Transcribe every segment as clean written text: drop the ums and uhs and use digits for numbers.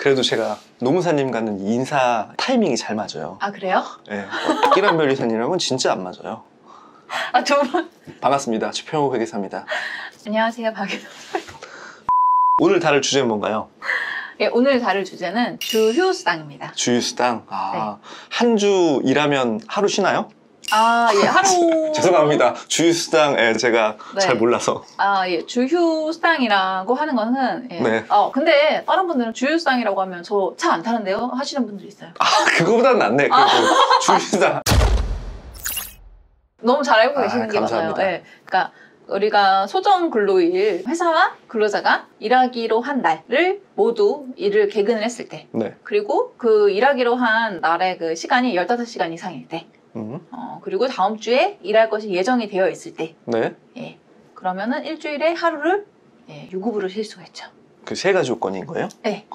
그래도 제가 노무사님과는 인사 타이밍이 잘 맞아요. 아, 그래요? 네. 끼란 변리사님이랑은 진짜 안 맞아요. 아, 두 분. 반갑습니다. 주평호 회계사입니다. 안녕하세요, 박예동. 오늘 다룰 주제는 뭔가요? 예, 오늘 다룰 주제는 주휴수당입니다. 주휴수당. 한 주 일하면 하루 쉬나요? 아, 예, 하루. 죄송합니다. 주휴수당 제가 네. 잘 몰라서. 아, 예, 주휴수당이라고 하는 거는. 예. 네. 근데 다른 분들은 주휴수당이라고 하면 저 차 안 타는데요? 하시는 분들이 있어요. 그거보다는 낫네. 그래도 주휴수당. 너무 잘 알고 계시는 게 맞아요. 감사합니다. 예. 그러니까 우리가 소정 근로일, 회사와 근로자가 일하기로 한 날을 모두 일을 개근을 했을 때, 네. 그리고 그 일하기로 한 날의 그 시간이 15시간 이상일 때, 그리고 다음 주에 일할 것이 예정이 되어 있을 때, 네. 예. 그러면은 일주일에 하루를 유급으로 쉴 수가 있죠. 그 세 가지 조건인 거예요? 네.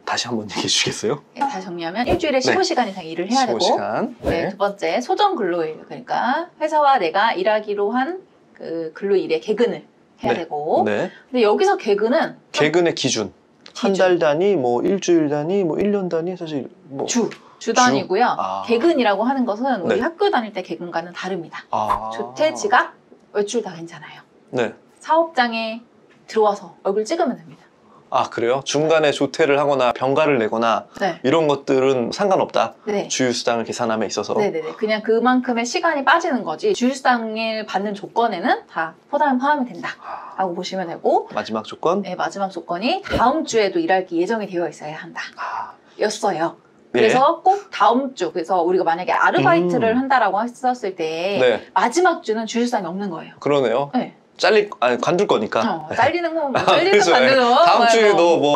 다시 한번 얘기해 주시겠어요? 예, 다시 정리하면 일주일에 15시간 이상 일을 해야 15시간. 되고, 네. 두 번째 소정 근로일, 그러니까 회사와 내가 일하기로 한 그 근로일에 개근을 해야 네. 되고, 네. 근데 여기서 개근은 개근의 기준. 한 달 단위, 뭐 일주일 단위, 뭐 1년 단위, 사실 뭐 주 단위고요. 아. 개근이라고 하는 것은 우리 네. 학교 다닐 때 개근과는 다릅니다. 아. 조퇴, 지각, 외출 다 괜찮아요. 네. 사업장에 들어와서 얼굴 찍으면 됩니다. 아, 그래요? 중간에 조퇴를 하거나 병가를 내거나 네. 이런 것들은 상관없다. 네. 주휴수당을 계산함에 있어서. 네네네. 그냥 그만큼의 시간이 빠지는 거지 주휴수당을 받는 조건에는 다 포함이 된다라고 보시면 되고, 마지막 조건? 네, 마지막 조건이 다음 주에도 일할 예정이 되어 있어야 한다. 아. 였어요. 예. 그래서 꼭 다음 주, 그래서 우리가 만약에 아르바이트를 한다라고 했었을 때 네. 마지막 주는 주휴수당이 없는 거예요. 그러네요. 네. 관둘 거니까. 잘리는 거, 잘리는 그렇죠. 관두는 다음 주에도 뭐.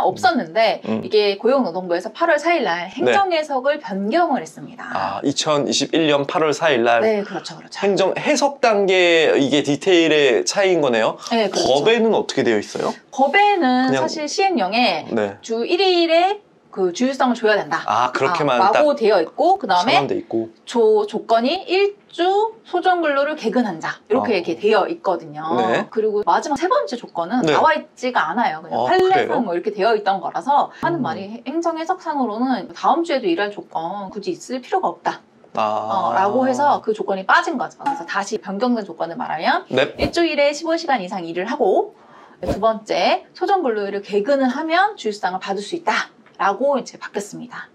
없었는데 이게 고용노동부에서 8월 4일 날 행정해석을 변경을 했습니다. 2021년 8월 4일 날. 네, 그렇죠, 그렇죠. 행정 해석 단계 이게 디테일의 차이인 거네요. 네, 그렇죠. 법에는 어떻게 되어 있어요? 법에는 그냥- 사실 시행령에 네. 주 1일에 그 주휴수당을 줘야 된다. 그렇게만 라고 되어 있고, 그 다음에 선언돼 있고. 조건이 1주 소정근로를 개근한 자 이렇게 이렇게 되어 있거든요. 네. 그리고 마지막 세 번째 조건은 네. 나와 있지가 않아요. 그냥 그래요? 판례상 뭐 이렇게 되어 있던 거라서 하는 말이 행정해석상으로는 다음 주에도 일할 조건 굳이 있을 필요가 없다. 라고 해서 그 조건이 빠진 거죠. 그래서 다시 변경된 조건을 말하면 네. 일주일에 15시간 이상 일을 하고, 두 번째 소정근로일을 개근을 하면 주휴수당을 받을 수 있다. 라고 이제 바뀌었습니다.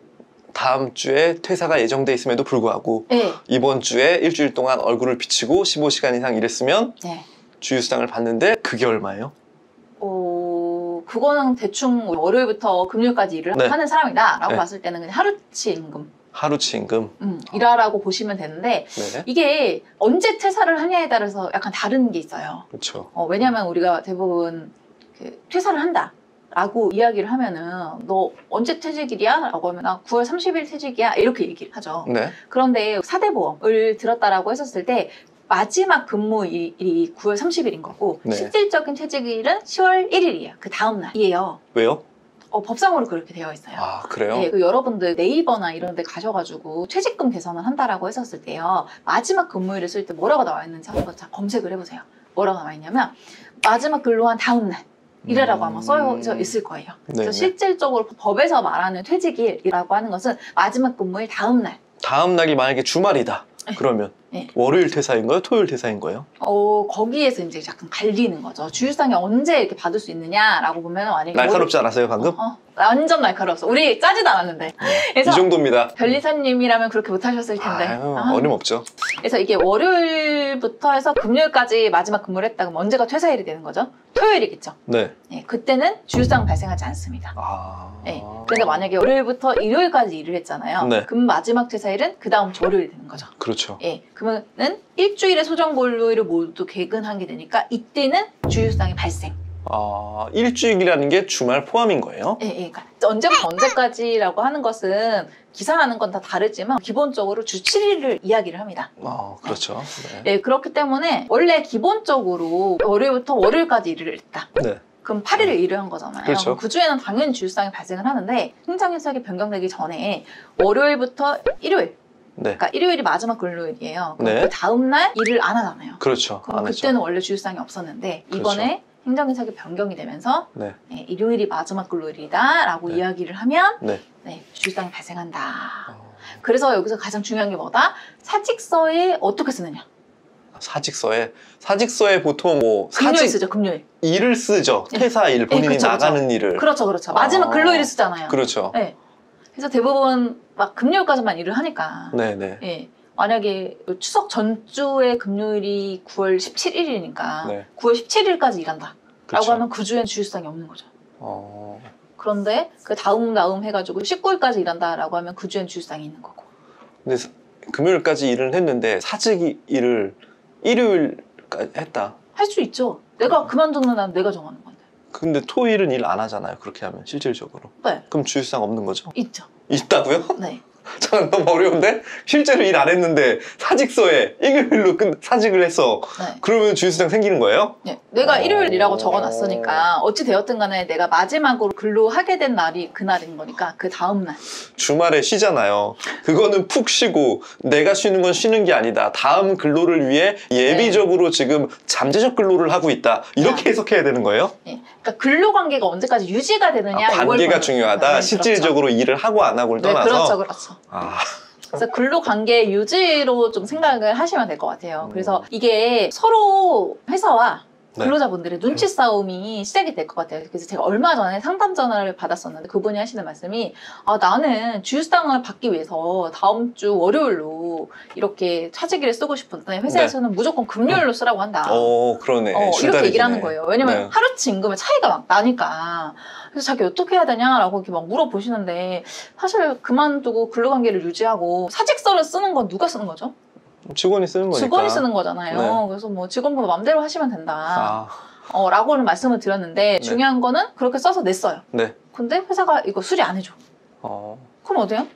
다음 주에 퇴사가 예정돼 있음에도 불구하고 네. 이번 주에 일주일 동안 얼굴을 비치고 15시간 이상 일했으면 네. 주휴수당을 받는데 그게 얼마예요? 그거는 대충 월요일부터 금요일까지 일을 네. 하는 사람이다 라고 네. 봤을 때는 그냥 하루치 임금 하루치 임금. 일하라고 보시면 되는데, 네. 이게 언제 퇴사를 하냐에 따라서 약간 다른 게 있어요. 그렇죠. 왜냐하면 우리가 대부분 퇴사를 한다 라고 이야기를 하면은 너 언제 퇴직일이야? 라고 하면 나 9월 30일 퇴직이야 이렇게 얘기를 하죠. 네. 그런데 4대 보험을 들었다라고 했었을 때 마지막 근무일이 9월 30일인 거고, 네. 실질적인 퇴직일은 10월 1일이에요. 그 다음 날이에요. 왜요? 법상으로 그렇게 되어 있어요. 그래요? 네, 여러분들 네이버나 이런 데 가셔가지고 퇴직금 계산을 한다라고 했었을 때요, 마지막 근무일을 쓸 때 뭐라고 나와 있는지 한번 검색을 해보세요. 뭐라고 나와 있냐면 마지막 근로한 다음 날 이래라고 아마 써져 있을 거예요. 그래서 실질적으로 법에서 말하는 퇴직일이라고 하는 것은 마지막 근무일 다음 날. 다음 날이 만약에 주말이다. 네. 그러면 네. 월요일 퇴사인 거예요? 토요일 퇴사인 거예요? 거기에서 이제 약간 갈리는 거죠. 주휴수당이 언제 이렇게 받을 수 있느냐라고 보면 만약에 날카롭지 않았어요 방금? 완전 날카로웠어. 우리 짜지도 않았는데. 그래서 이 정도입니다. 변리사님이라면 그렇게 못하셨을 텐데. 어림없죠. 그래서 이게 월요일부터 해서 금요일까지 마지막 근무를 했다 그러면 언제가 퇴사일이 되는 거죠? 토요일이겠죠. 네. 네, 그때는 주휴수당 발생하지 않습니다. 네. 근데 만약에 월요일부터 일요일까지 일을 했잖아요. 네. 그럼 마지막 퇴사일은 그 다음 주 월요일이 되는 거죠. 그렇죠. 예, 그러면은 일주일의 소정근로일을 모두 개근한 게 되니까 이때는 주휴수당이 발생. 일주일이라는 게 주말 포함인 거예요? 예, 그러니까 언제부터 언제까지라고 하는 것은 기상하는 건 다 다르지만 기본적으로 주 7일을 이야기를 합니다. 그렇죠. 네. 그렇기 때문에 원래 기본적으로 월요일부터 월요일까지 일을 했다. 네. 그럼 8일을 일을 한 거잖아요. 그렇죠. 그 주에는 당연히 주휴수당이 발생을 하는데, 행정해석이 변경되기 전에 월요일부터 일요일, 네. 그러니까 일요일이 마지막 근로일이에요. 네. 그 다음 날 일을 안 하잖아요. 그렇죠. 그럼 그때는 원래 주휴수당이 없었는데, 이번에 그렇죠. 행정기탁이 변경이 되면서 네. 네, 일요일이 마지막 근로일이다라고 네. 이야기를 하면 네. 네, 주휴수당이 발생한다. 그래서 여기서 가장 중요한 게 뭐다? 사직서에 어떻게 쓰느냐. 사직서에 보통 뭐 금요일 쓰죠, 금요일. 일을 쓰죠. 네. 퇴사일, 본인이 그쵸, 나가는 일을. 그렇죠, 그렇죠. 마지막 근로일을 쓰잖아요. 그렇죠. 네. 그래서 대부분 막 금요일까지만 일을 하니까. 네네. 예. 만약에 추석 전주에 금요일이 9월 17일이니까 네. 9월 17일까지 일한다. 그쵸. 라고 하면 그 주엔 주휴수당이 없는 거죠. 그런데 그 다음 해가지고 19일까지 일한다라고 하면 그 주엔 주휴수당이 있는 거고. 근데 금요일까지 일을 했는데 사직 일을 일요일까지 했다. 할 수 있죠. 내가 그만두는 난 내가 정하는 건데. 근데 토일은 일 안 하잖아요. 그렇게 하면 실질적으로. 네. 그럼 주휴수당 없는 거죠? 있죠. 있다고요? 네. 잠깐 너무 어려운데? 실제로 일 안 했는데 사직서에 일요일로 사직을 했어. 네. 그러면 주휴수당 생기는 거예요? 네. 내가 일요일이라고 적어놨으니까 어찌 되었든 간에 내가 마지막으로 근로하게 된 날이 그날인 거니까 그 다음 날. 주말에 쉬잖아요. 그거는 푹 쉬고 내가 쉬는 건 쉬는 게 아니다. 다음 근로를 위해 예비적으로 지금 잠재적 근로를 하고 있다. 이렇게 해석해야 되는 거예요? 네. 그러니까 근로관계가 언제까지 유지가 되느냐. 관계가 중요하다. 네, 실질적으로 그렇죠. 일을 하고 안 하고를 떠나서. 그렇죠, 그렇죠. 그래서 근로관계 유지로 좀 생각을 하시면 될 것 같아요. 그래서 이게 서로 회사와 근로자분들의 눈치 싸움이 시작이 될 것 같아요. 그래서 제가 얼마 전에 상담 전화를 받았었는데 그분이 하시는 말씀이 나는 주휴수당을 받기 위해서 다음 주 월요일로 이렇게 차지기를 쓰고 싶은데 회사에서는 무조건 금요일로 쓰라고 한다. 그러네. 이렇게 얘기를 하는 거예요. 왜냐면 네. 하루치 임금의 차이가 막 나니까. 그래서 자기 어떻게 해야 되냐라고 이렇게 막 물어보시는데 사실 그만두고 근로관계를 유지하고 사직서를 쓰는 건 누가 쓰는 거죠? 직원이 쓰는 거니까. 직원이 쓰는 거잖아요. 네. 그래서 뭐 직원분 마음대로 하시면 된다. 아, 라고는 말씀을 드렸는데 중요한 거는 그렇게 써서 냈어요. 네. 근데 회사가 이거 수리 안 해줘. 그럼 어때요?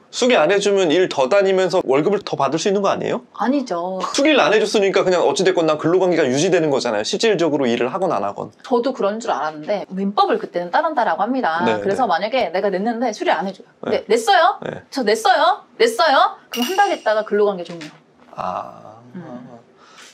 수기 안 해주면 일 더 다니면서 월급을 더 받을 수 있는 거 아니에요? 아니죠. 수기를 안 해줬으니까 그냥 어찌됐건 난 근로관계가 유지되는 거잖아요. 실질적으로 일을 하건 안 하건. 저도 그런 줄 알았는데 민법을 그때는 따른다라고 합니다. 네, 그래서 네. 만약에 내가 냈는데 수리 안 해줘요. 근데 네. 냈어요? 네. 저 냈어요? 그럼 한 달 있다가 근로관계 종료.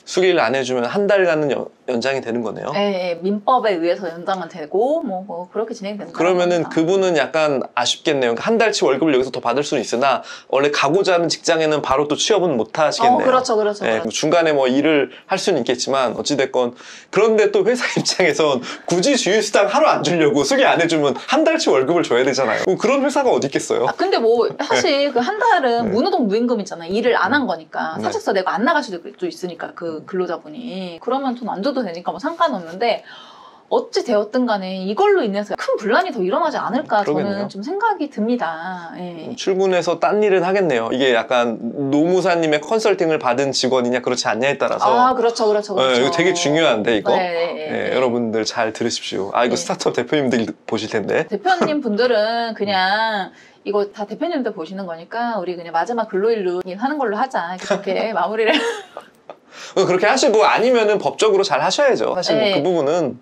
수기를 안 해주면 한 달간은 연장이 되는 거네요. 네, 민법에 의해서 연장은 되고 뭐 그렇게 진행된다. 그러면은 그분은 약간 아쉽겠네요. 한 달치 월급을 여기서 더 받을 수는 있으나 원래 가고자 하는 직장에는 바로 또 취업은 못 하시겠네요. 그렇죠. 네, 중간에 뭐 일을 할 수는 있겠지만 어찌됐건 그런데 또 회사 입장에선 굳이 주휴수당 하루 안 주려고 수기 안 해주면 한 달치 월급을 줘야 되잖아요. 그런 회사가 어디 있겠어요? 근데 뭐 사실 그 한 달은 네. 무노동 무임금이잖아요. 일을 안 한 거니까 네. 사직서 내고 안 나갈 수도 있으니까 그 근로자분이 그러면 돈 안 줘도 되니까 뭐 상관없는데 어찌 되었든 간에 이걸로 인해서 큰 분란이 더 일어나지 않을까 그러겠네요. 저는 좀 생각이 듭니다. 예. 출근해서 딴 일은 하겠네요. 이게 약간 노무사님의 컨설팅을 받은 직원이냐 그렇지 않냐에 따라서 그렇죠. 네, 이거 되게 중요한데 이거 네. 여러분들 잘 들으십시오. 이거 네. 스타트업 대표님들 보실 텐데. 대표님 분들은 그냥 이거 다 대표님들 보시는 거니까 우리 그냥 마지막 근로일로 하는 걸로 하자 그렇게 마무리를 그렇게 하시고 아니면은 법적으로 잘 하셔야죠. 사실 네. 뭐 그 부분은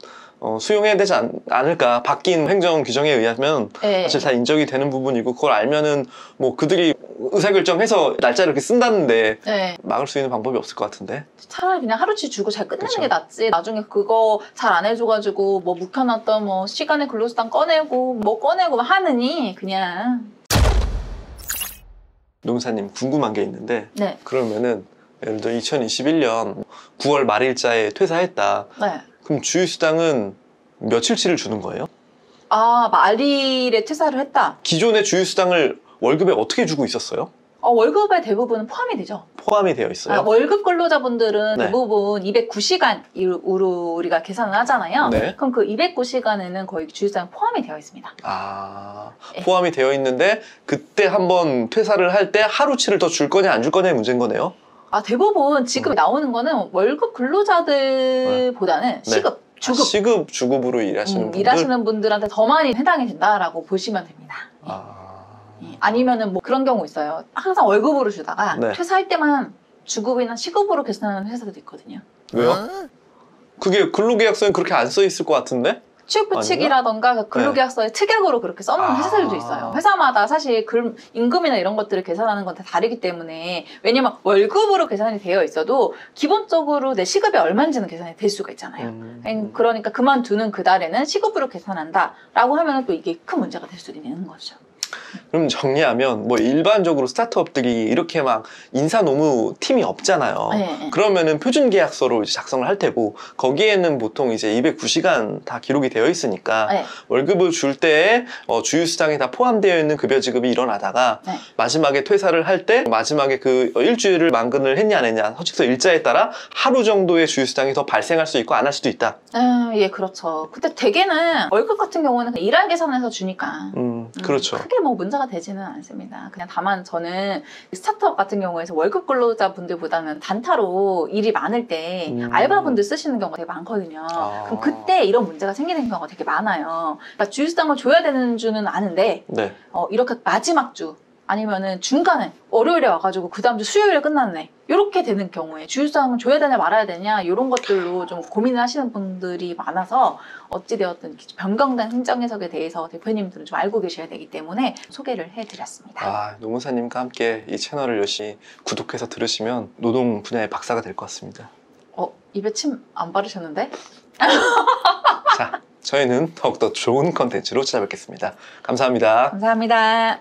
수용해야 되지 않을까. 바뀐 행정 규정에 의하면 네. 사실 다 인정이 되는 부분이고 그걸 알면은 뭐 그들이 의사결정해서 날짜를 이렇게 쓴다는데 네. 막을 수 있는 방법이 없을 것 같은데. 차라리 그냥 하루치 주고 잘 끝내는 그쵸. 게 낫지. 나중에 그거 잘 안 해줘가지고 뭐 묵혀놨던 뭐 시간에 근로수당 꺼내고 뭐 꺼내고 하느니 그냥. 노무사님 궁금한 게 있는데 네. 그러면은 예를 들어 2021년 9월 말일자에 퇴사했다. 네. 그럼 주휴수당은 며칠치를 주는 거예요? 말일에 퇴사를 했다. 기존의 주휴수당을 월급에 어떻게 주고 있었어요? 월급의 대부분은 포함이 되죠. 포함이 되어 있어요? 월급 근로자분들은 네. 대부분 209시간으로 우리가 계산을 하잖아요. 네. 그럼 그 209시간에는 거의 주휴수당 포함이 되어 있습니다. 네. 포함이 되어 있는데 그때 한번 퇴사를 할 때 하루치를 더 줄 거냐 안 줄 거냐의 문제인 거네요? 대부분 지금 나오는 거는 월급 근로자들보다는 시급, 주급. 시급, 주급으로 일하시는 분들? 일하시는 분들한테 더 많이 해당이 된다라고 보시면 됩니다. 아니면은 뭐 그런 경우 있어요. 항상 월급으로 주다가 네. 퇴사할 때만 주급이나 시급으로 계산하는 회사들도 있거든요. 왜요? 그게 근로계약서엔 그렇게 안 써 있을 것 같은데? 취업부칙이라던가 근로계약서에 특약으로 그렇게 써놓은 회사들도 있어요. 회사마다 사실 임금이나 이런 것들을 계산하는 건 다 다르기 때문에 왜냐면 월급으로 계산이 되어 있어도 기본적으로 내 시급이 얼마인지는 계산이 될 수가 있잖아요. 그러니까 그만두는 그 달에는 시급으로 계산한다라고 하면 또 이게 큰 문제가 될 수도 있는 거죠. 그럼 정리하면 뭐 일반적으로 스타트업들이 이렇게 막 인사 노무 팀이 없잖아요. 네. 그러면은 표준 계약서로 이제 작성을 할 테고 거기에는 보통 이제 209시간 다 기록이 되어 있으니까 네. 월급을 줄 때에 주휴수당이 다 포함되어 있는 급여 지급이 일어나다가 네. 마지막에 퇴사를 할 때 마지막에 그 일주일을 만근을 했냐 안 했냐 서식서 일자에 따라 하루 정도의 주휴수당이 더 발생할 수 있고 안 할 수도 있다. 예, 그렇죠. 근데 대개는 월급 같은 경우는 그냥 일할 계산해서 주니까 그렇죠. 크게 뭐 문제가 되지는 않습니다. 그냥 다만 저는 스타트업 같은 경우에서 월급 근로자분들보다는 단타로 일이 많을 때 알바분들 쓰시는 경우가 되게 많거든요. 그럼 그때 이런 문제가 생기는 경우가 되게 많아요. 그러니까 주휴수당을 줘야 되는 주는 아는데 네. 이렇게 마지막 주 아니면은 중간에 월요일에 와가지고 그 다음 주 수요일에 끝났네. 이렇게 되는 경우에 주휴수당을 줘야 되냐 말아야 되냐 이런 것들로 좀 고민을 하시는 분들이 많아서 어찌되었든 변경된 행정해석에 대해서 대표님들은 좀 알고 계셔야 되기 때문에 소개를 해드렸습니다. 노무사님과 함께 이 채널을 열심히 구독해서 들으시면 노동 분야의 박사가 될 것 같습니다. 입에 침 안 바르셨는데? 자, 저희는 더욱더 좋은 컨텐츠로 찾아뵙겠습니다. 감사합니다. 감사합니다.